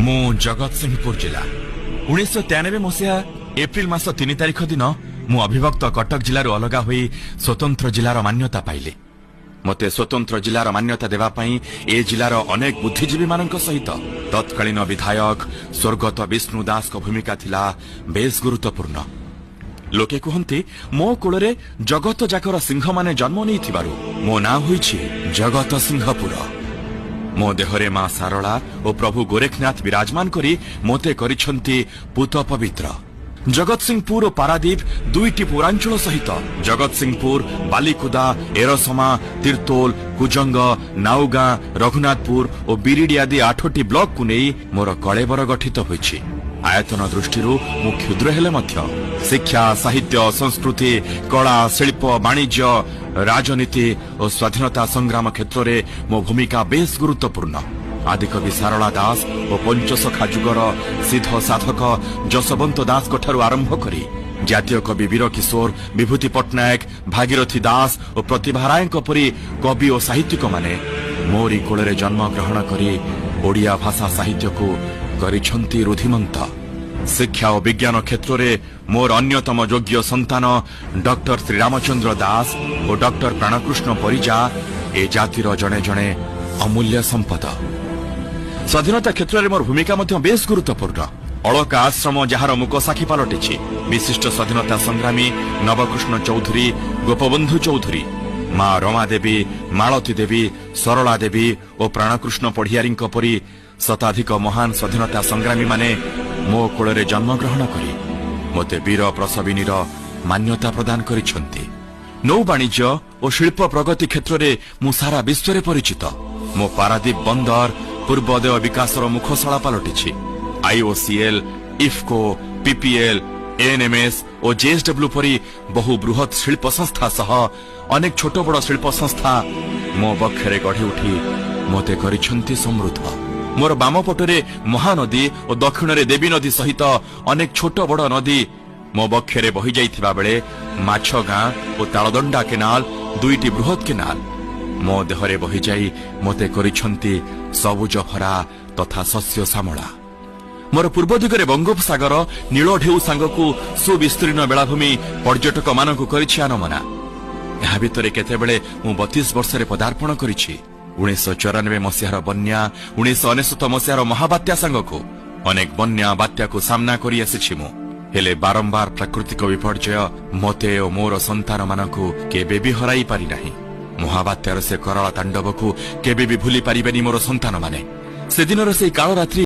मु जगतसिंहपुर जिला 1993 मसीहा एप्रिल मास 3 तारिख दिन मु अविभक्त कटक जिलार अलगा हुई स्वतंत्र जिलार मान्यता पाइली। मते स्वतंत्र जिलार मान्यता देवाई ए जिलार अनेक बुद्धिजीवी मानक सहित तत्कालीन विधायक स्वर्गत विष्णु दास को भूमिका थिला बेस गुरुत्वपूर्ण। लोके कहते मो कोଳରେ जगत जाकर सिंह माने जन्म नहीं मो ना होइछि जगत सिंहपुर। मो देहरे मां सारला और प्रभु गोरखनाथ विराजमान करी मोते करिछंती पूत पवित्र। जगतसिंहपुर और पारादीप दुईटी पौरांचल सहित जगतसिंहपुर, बालिकुदा, एरसमा, तीर्तोल, कुजंग, नाउगां, रघुनाथपुर और बिरिडी आदि 8टी ब्लॉक को नहीं मोर कलेबर गठित होइछि। आयतन दृष्टि मु क्षुद्र हेले मध्य शिक्षा, साहित्य, संस्कृति, कला, शिल्प, वाणिज्य, राजनीति और स्वाधीनता संग्राम क्षेत्र में मो भूमिका बेस गुरुत्वपूर्ण। आदिकवि सारला दास और पंचसखा जुगर सिद्ध साधक जसवंत दास आरंभ करी जातीय कवि वीर किशोर, विभूति पट्टनायक, भागीरथी दास और प्रतिभा राय परी कवि और साहित्यिक माने मोरी कोଳରେ जन्म ग्रहण करी ओडिया भाषा साहित्य को करिछंती रुधिमंत। शिक्षा और विज्ञान क्षेत्र में मोर अन्यतम योग्य संतान डॉक्टर श्रीरामचंद्र दास और डॉक्टर प्राणकृष्ण परिजा ए जातिर जड़े जड़े अमूल्य संपद। स्वाधीनता क्षेत्र में मोर भूमिका बेस गुरुत्वपूर्ण। अलका आश्रम जार मुकसाखी पलटिछि विशिष्ट स्वाधीनता संग्रामी नवकृष्ण चौधरी, गोपबंधु चौधरी, मां रमादेवी, मालती देवी, सरला देवी और प्राणकृष्ण पढ़ियारी परी शताधिक महान स्वाधीनता संग्रामी माने मो कोଳରେ जन्म ग्रहण करी मोते वीर प्रसविनीर मान्यता प्रदान करिछंती। नौ वाणिज्य और शिल्प प्रगति क्षेत्र में मु सारा विश्व में परिचित। मो पारादीप बंदर Purvodaya विकासर मुखशाला पलटिछि। IOCL, IFFCO, PPL, ANMS और JSW परी बहु बृहत शिल्प संस्था सह अनेक छोट बड़ शिल्प संस्था मो बक्षरे गढ़ी उठी मोते करिछंती समृद्ध। मोर बाम पटरे महानदी और दक्षिण रे देवी नदी सहित अनेक छोट बड़ नदी मो बक्षरे बही जाइथिबा बेले माछगां और तालदंडा केनाल दुईटी बृहत केनाल मो देहरे बही जाई मोते करिछंती सबुज भरा तथा शस्य श्यामला। मोर पूर्व दिगरे बंगोपसागर नील ढेउ सांगकु सुविस्तीर्ण बेलाभूमि पर्यटक मानकु करिछि आनमना। ଏହା ଭିତରେ କେତେବେଳେ ମୁଁ 32 ବର୍ଷରେ ପଦାର୍ପଣ କରିଛି। 1994 ମସିହାର ବନ୍ୟା, 1999 ମସିହାର ମହାବାତ୍ୟା ସାଙ୍ଗକୁ ଅନେକ ବନ୍ୟା ବାତ୍ୟାକୁ ସାମ୍ନା କରି ଆସିଛି ମୁଁ। ହେଲେ ବାରମ୍ବାର ପ୍ରାକୃତିକ ବିପର୍ଯ୍ୟୟ ମତେ ଓ ମୋର ସନ୍ତାନମାନଙ୍କୁ କେବେ ବି ହରାଇ ପାରି ନାହିଁ। ମହାବାତ୍ୟାର ସେ କରାଳ ତାଣ୍ଡବକୁ କେବେ ବି ଭୁଲି ପାରିବେନି ମୋର ସନ୍ତାନମାନେ। ସେଦିନର ସେଇ କାଳ ରାତ୍ରି